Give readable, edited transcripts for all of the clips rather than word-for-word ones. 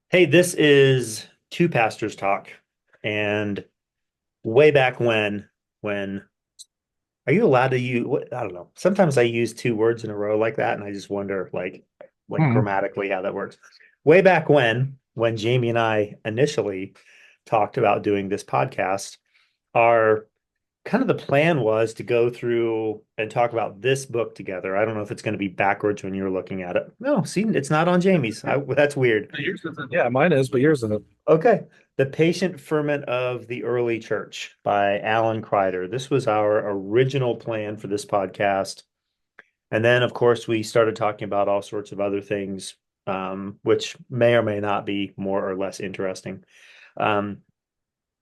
Hey, this is Two Pastors Talk. And way back when are you allowed to use what, I don't know. Sometimes I use two words in a row like that, and I just wonder like Hmm. grammatically how that works. Way back when Jamie and I initially talked about doing this podcast, our kind of the plan was to go through and talk about this book together. I don't know if it's going to be backwards when you're looking at it. No, see, it's not on Jamie's. That's weird. Yours isn't. Yeah, mine is, but yours isn't. Okay. The Patient Ferment of the Early Church by Alan Kreider. This was our original plan for this podcast. And then, of course, we started talking about all sorts of other things, which may or may not be more or less interesting. Um,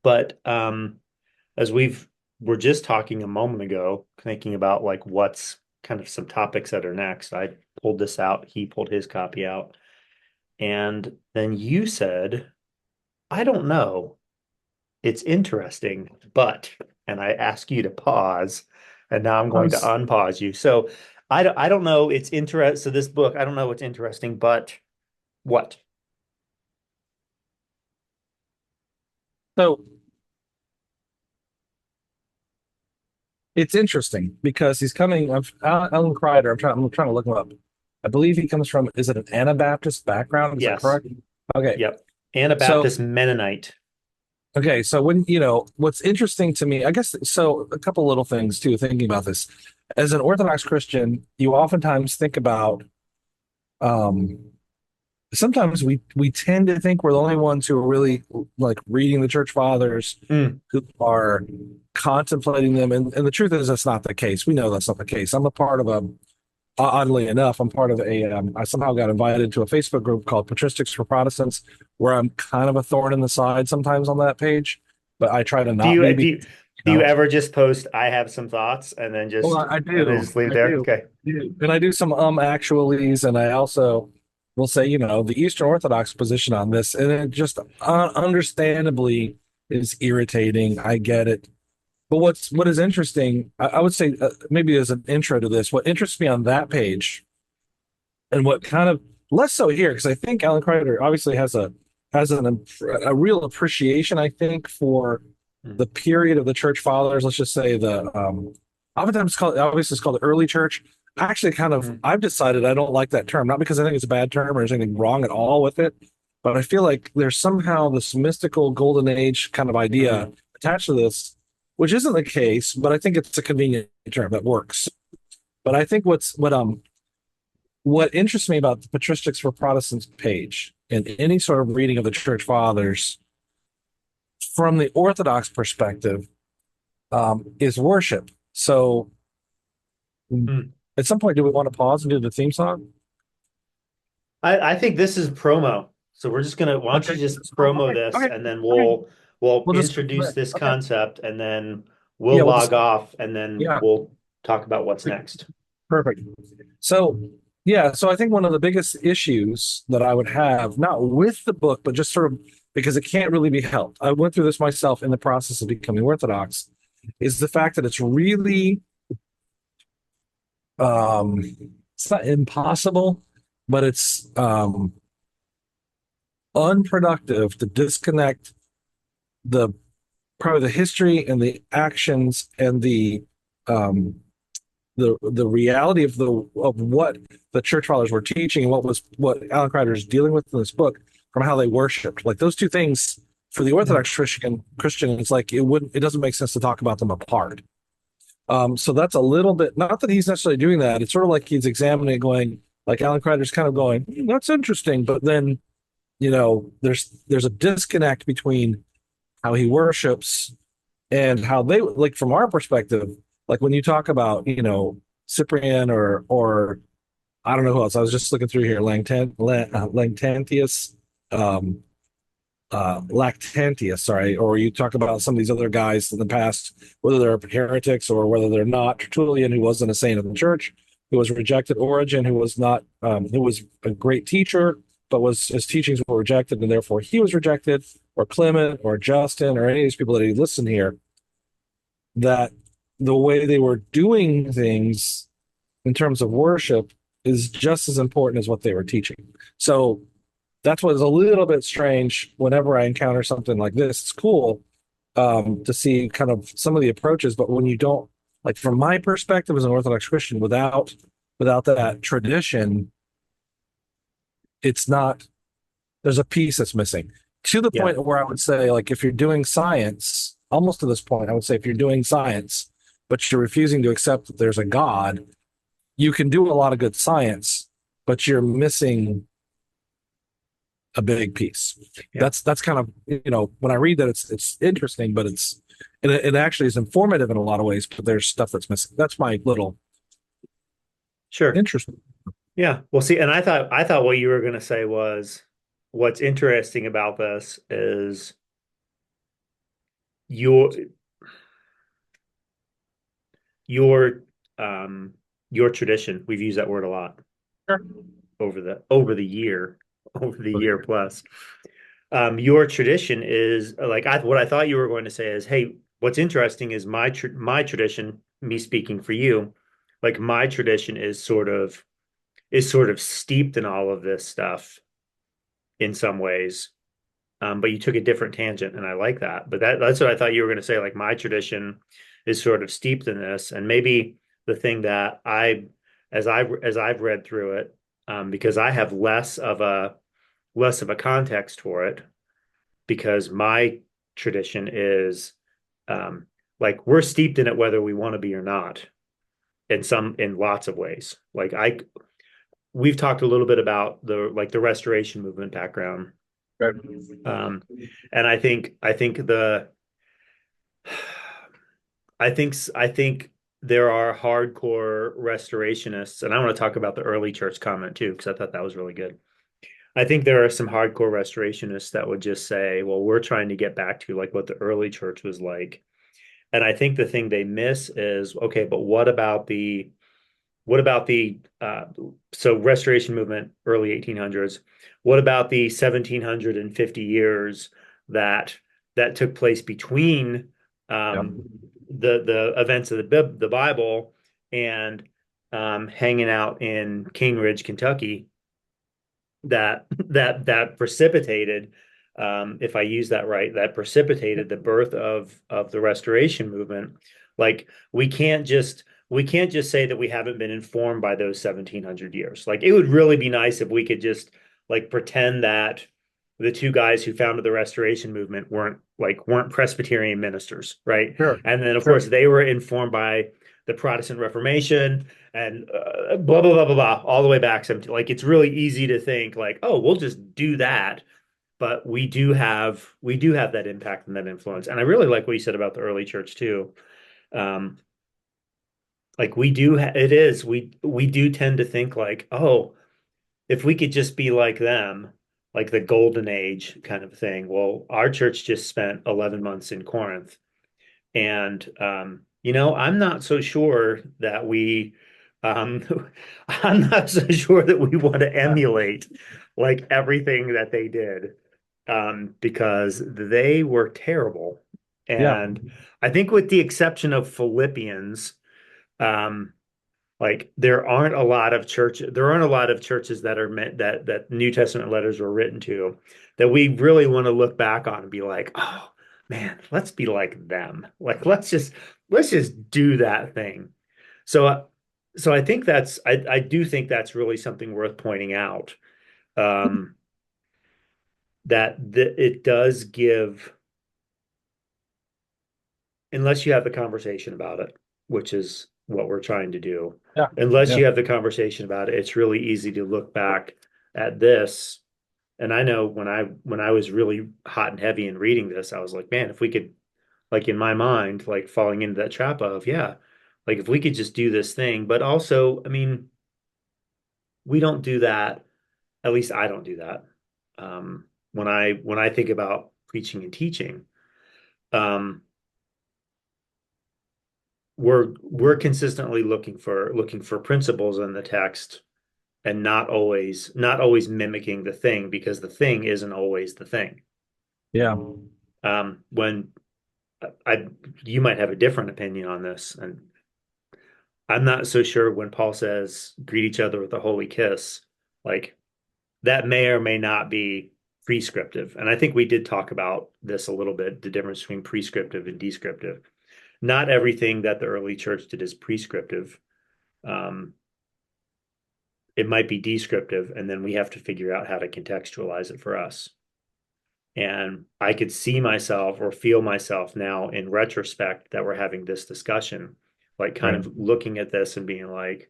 but as we're just talking a moment ago, thinking about like what's kind of some topics that are next, I pulled this out. He pulled his copy out. And then you said, I don't know. It's interesting, but, and I ask you to pause, and now I'm I going to was unpause you. So I don't know. It's interesting. So this book, I don't know what's interesting, but what? so it's interesting because he's coming. Alan Kreider. I'm trying to look him up. I believe he comes from. Is it an Anabaptist background? Is that Yes. correct? Okay. Yep. So Anabaptist Mennonite. okay. So when what's interesting to me, I guess. So a couple little things too. Thinking about this, as an Orthodox Christian, you oftentimes think about. Um, Sometimes we tend to think we're the only ones who are really like reading the church fathers, Mm, who are contemplating them, and the truth is that's not the case. We know that's not the case. I'm a part of a oddly enough, I'm part of I somehow got invited to a Facebook group called Patristics for Protestants, where I'm kind of a thorn in the side sometimes on that page, but I try to do not you be do because, you, you do you know, ever just post I have some thoughts and then well, just I leave it there? Okay. and I do some actualities, and I also will say, the Eastern Orthodox position on this, and it just understandably is irritating. I get it. But what is interesting, I would say maybe as an intro to this, what interests me on that page, and what kind of less so here, because I think Alan Kreider obviously a real appreciation, I think, for Mm, the period of the church fathers. Let's just say oftentimes it's called the early church. mm, I've decided I don't like that term, not because I think it's a bad term or there's anything wrong at all with it, but I feel like there's somehow this mystical golden age kind of idea mm. attached to this, which isn't the case, but I think it's a convenient term that works. But I think what interests me about the Patristics for Protestants page and any sort of reading of the church fathers from the Orthodox perspective is worship. So Mm. at some point, do we want to pause and do the theme song? I think this is promo. So we're just gonna, why don't you Okay. just Oh, promo okay. this Okay. and then Okay. we'll We'll just introduce this okay. concept and then we'll Yeah, we'll log just off and then yeah. we'll talk about what's next. Perfect. So yeah, so I think one of the biggest issues that I would have, not with the book, but just sort of because it can't really be helped. I went through this myself in the process of becoming Orthodox, is the fact that it's really um it's not impossible, but it's unproductive to disconnect the probably the history and the actions and um the reality of what the church fathers were teaching and what Alan Kreider is dealing with in this book from how they worshipped. Like those two things for the Mm. Orthodox Christian, it's like it doesn't make sense to talk about them apart. So that's a little bit, not that he's necessarily doing that. It's sort of like he's examining it, going like Alan Kreider's kind of going, that's interesting, but then there's a disconnect between how he worships and how they like from our perspective, like when you talk about Cyprian or I don't know who else. I was just looking through here, Lactantius, um, Lactantius, sorry, or you talk about some of these other guys in the past, whether they're heretics or whether they're not. Tertullian, who wasn't a saint of the church, who was rejected. Origen, who was not, who was a great teacher, but was his teachings were rejected, and therefore he was rejected. Or Clement, or Justin, or any of these people that he listened here, that the way they were doing things in terms of worship is just as important as what they were teaching. So that's what is a little bit strange whenever I encounter something like this. It's cool to see kind of some of the approaches, but when you don't, like from my perspective as an Orthodox Christian, without that tradition, it's not. There's a piece that's missing to the Yeah, point where I would say, like, if you're doing science, almost to this point, I would say if you're doing science, but you're refusing to accept that there's a God, you can do a lot of good science, but you're missing a big piece. yeah, That's kind of, when I read that, it's interesting, but it actually is informative in a lot of ways, but there's stuff that's missing. That's my little sure. interesting. Yeah. Well, see, and I thought what you were going to say was what's interesting about this is your your your tradition. We've used that word a lot Sure. over the year, over the year plus. Your tradition is like what I thought you were going to say is, hey, what's interesting is my tradition, me speaking for you, like my tradition is sort of steeped in all of this stuff in some ways. But you took a different tangent, and I like that. But that's what I thought you were going to say. Like my tradition is sort of steeped in this, and maybe the thing that as I've read through it, because I have less of a context for it, because my tradition is like we're steeped in it whether we want to be or not, in lots of ways. Like we've talked a little bit about the restoration movement background. Right. Um, and I think there are hardcore restorationists, and I want to talk about the early church comment too, because I thought that was really good. I think there are some hardcore restorationists that would just say, well, we're trying to get back to like what the early church was like. And I think the thing they miss is, okay, but what about the so restoration movement, early 1800s? What about the 1750 years that that took place between Yeah. um, the events of the Bible and hanging out in King Ridge, Kentucky, that precipitated, if I use that right, that precipitated the birth of the Restoration movement. Like we can't just say that we haven't been informed by those 1700 years. Like it would really be nice if we could just like pretend that the two guys who founded the Restoration movement weren't Presbyterian ministers, right? Sure. And then of Sure. course they were informed by the Protestant Reformation and blah blah blah blah blah all the way back. Like it's really easy to think like, oh, we'll just do that, but we do have that impact and that influence. And I really like what you said about the early church too. Um, like we do tend to think like, oh, if we could just be like them, like the golden age kind of thing. Well, our church just spent 11 months in Corinth. And I'm not so sure that um, I'm not so sure that we want to emulate like everything that they did, because they were terrible. Yeah. And I think with the exception of Philippians, um, like there aren't a lot of churches that are meant that New Testament letters were written to that we really want to look back on and be like, oh man, let's be like them. Like let's just do that thing. So so I do think that's really something worth pointing out. Um, that it does give, unless you have the conversation about it, which is what we're trying to do. Yeah. Unless Yeah. you have the conversation about it, it's really easy to look back at this. And I know when I was really hot and heavy in reading this, I was like, man, if we could, like in my mind, like falling into that trap of, yeah, like if we could just do this thing. But also, I mean, we don't do that. At least I don't do that. When I think about preaching and teaching, um, we're consistently looking for principles in the text, and not always mimicking the thing, because the thing isn't always the thing. Yeah. When I You might have a different opinion on this, and I'm not so sure when Paul says greet each other with a holy kiss, like that may or may not be prescriptive. And I think we did talk about this a little bit, the difference between prescriptive and descriptive. Not everything that the early church did is prescriptive. Um, it might be descriptive, and then we have to figure out how to contextualize it for us. And I could see myself or feel myself now in retrospect that we're having this discussion, like kind Right. of looking at this and being like,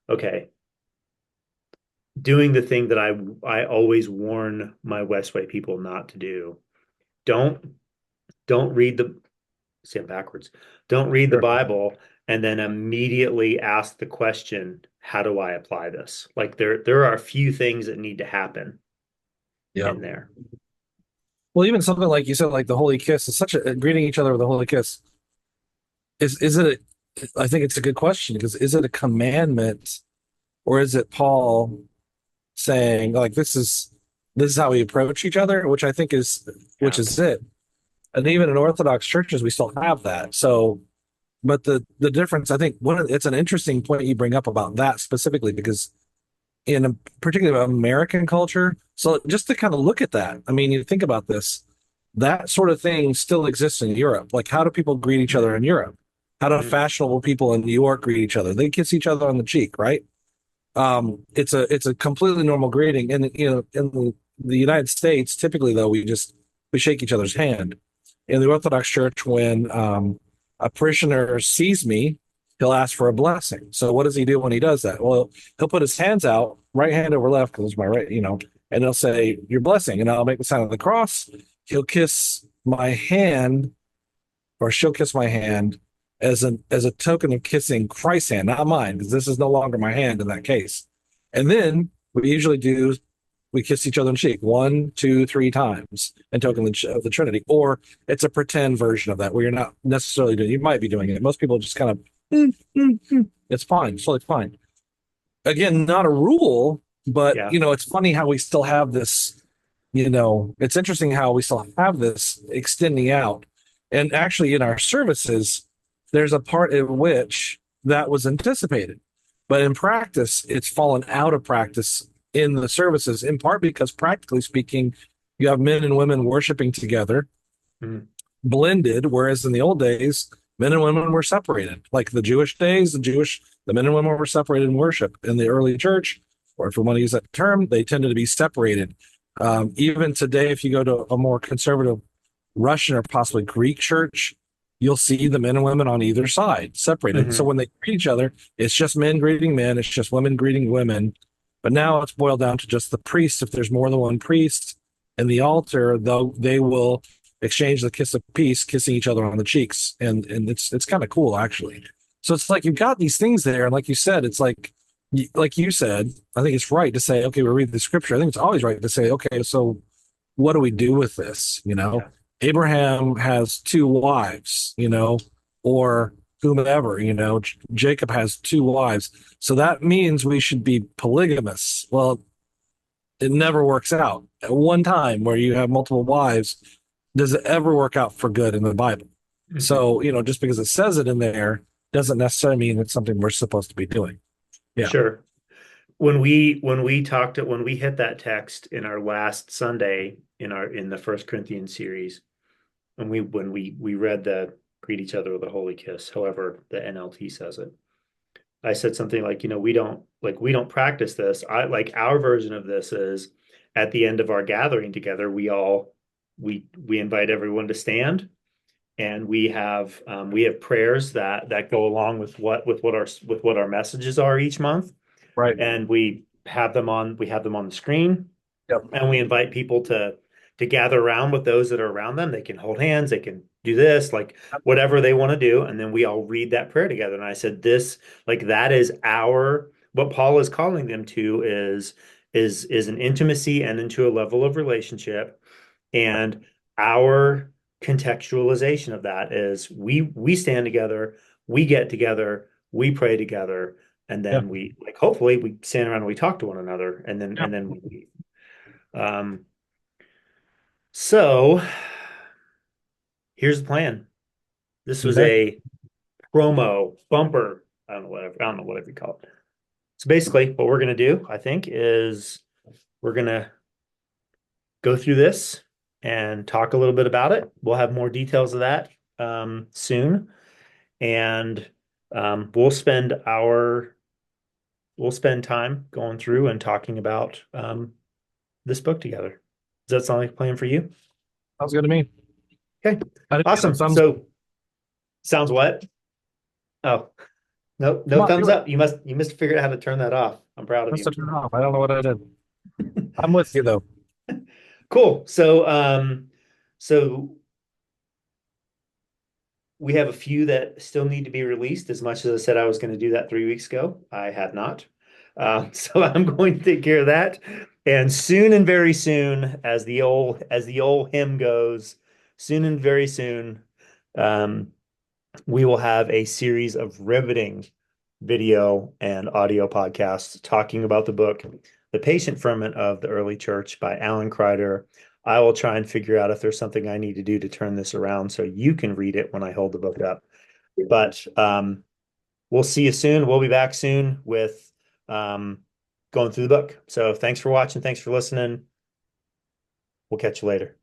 okay, doing the thing that I always warn my Westway people not to do. Don't don't read the say it backwards. Don't read the Sure. Bible and then immediately ask the question, how do I apply this? Like there are a few things that need to happen Yeah. in there. Well, even something like you said, like the holy kiss is such a greeting each other with a holy kiss. Is it? I think it's a good question because is it a commandment or is it Paul saying like this is how we approach each other, which Yeah. is it. And even in Orthodox churches, we still have that. So, but the difference, I think, it's an interesting point you bring up about that specifically because in a particularly American culture. So just to kind of look at that, I mean, you think about this, that sort of thing still exists in Europe. Like, how do people greet each other in Europe? How do Mm-hmm. fashionable people in New York greet each other? They kiss each other on the cheek, right? It's a completely normal greeting. And in the United States, typically though, we shake each other's hand. In the Orthodox Church, when a parishioner sees me, he'll ask for a blessing. So what does he do when he does that? Well, he'll put his hands out, right hand over left, because it's my right, and he'll say, "Your blessing," and I'll make the sign of the cross. He'll kiss my hand, or she'll kiss my hand as a token of kissing Christ's hand, not mine, because this is no longer my hand in that case. And then we kiss each other on the cheek 1, 2, 3 times in token of the Trinity, or it's a pretend version of that where you're not necessarily doing. You might be doing it. Most people just kind of it's fine, so it's fine. Again, not a rule, but Yeah. it's funny how we still have this. It's interesting how we still have this extending out. And actually, in our services, there's a part in which that was anticipated. But in practice, it's fallen out of practice in the services, in part because, practically speaking, you have men and women worshiping together, Mm-hmm. blended, whereas in the old days, men and women were separated. Like the Jewish days, the men and women were separated in worship. In the early church, or if we want to use that term, they tended to be separated. Even today, if you go to a more conservative Russian or possibly Greek church, you'll see the men and women on either side separated. So Mm-hmm. when they greet each other, it's just men greeting men, it's just women greeting women. But now it's boiled down to just the priest. If there's more than one priest in the altar, though, they will exchange the kiss of peace, kissing each other on the cheeks, and it's kind of cool actually. So it's like you've got these things there, and like you said, it's like you said, I think it's right to say, okay, we read the scripture. I think it's always right to say, okay, so what do we do with this? Yeah. Abraham has two wives, or whomever, Jacob has two wives. So that means we should be polygamous. Well, it never works out. At one time where you have multiple wives, does it ever work out for good in the Bible? Mm-hmm. So, just because it says it in there doesn't necessarily mean it's something we're supposed to be doing. Yeah. Sure. When we hit that text in our last Sunday in the First Corinthians series, and when we read the greet each other with a holy kiss, however the NLT says it, I said something like, we don't practice this. I like our version of this is at the end of our gathering together, we invite everyone to stand, and we have prayers that go along with what our messages are each month, Right. and we have them on the screen, Yep. and we invite people to gather around with those that are around them. They can hold hands, they can do this, like whatever they want to do, and then we all read that prayer together. And I said, this, like, that is our what Paul is calling them to is an intimacy and into a level of relationship. And our contextualization of that is we stand together, we get together, we pray together, and Yeah. then we, like, hopefully we stand around and we talk to one another, and then Yeah. we leave. Um, so here's the plan. This was Okay. a promo bumper I don't know whatever you call it. So basically, what we're gonna do, I think, is we're gonna go through this and talk a little bit about it. We'll have more details of that soon, and we'll spend time going through and talking about this book together. Does that sound like a plan for you? Sounds good to me. Okay, I didn't get the awesome. thumbs. So sounds what? Oh, no, Come no on, thumbs do it. up. You must have figured out how to turn that off. I'm proud of Must you. have turned it off. I don't know what I did. I'm with you though. Cool. So we have a few that still need to be released. As much as I said I was going to do that 3 weeks ago, I have not. So I'm going to take care of that. And soon and very soon, as the old hymn goes, soon and very soon, um, we will have a series of riveting video and audio podcasts talking about the book, The Patient Ferment of the Early Church by Alan Kreider. I will try and figure out if there's something I need to do to turn this around so you can read it when I hold the book up. But we'll see you soon. We'll be back soon with going through the book. So thanks for watching. Thanks for listening. We'll catch you later.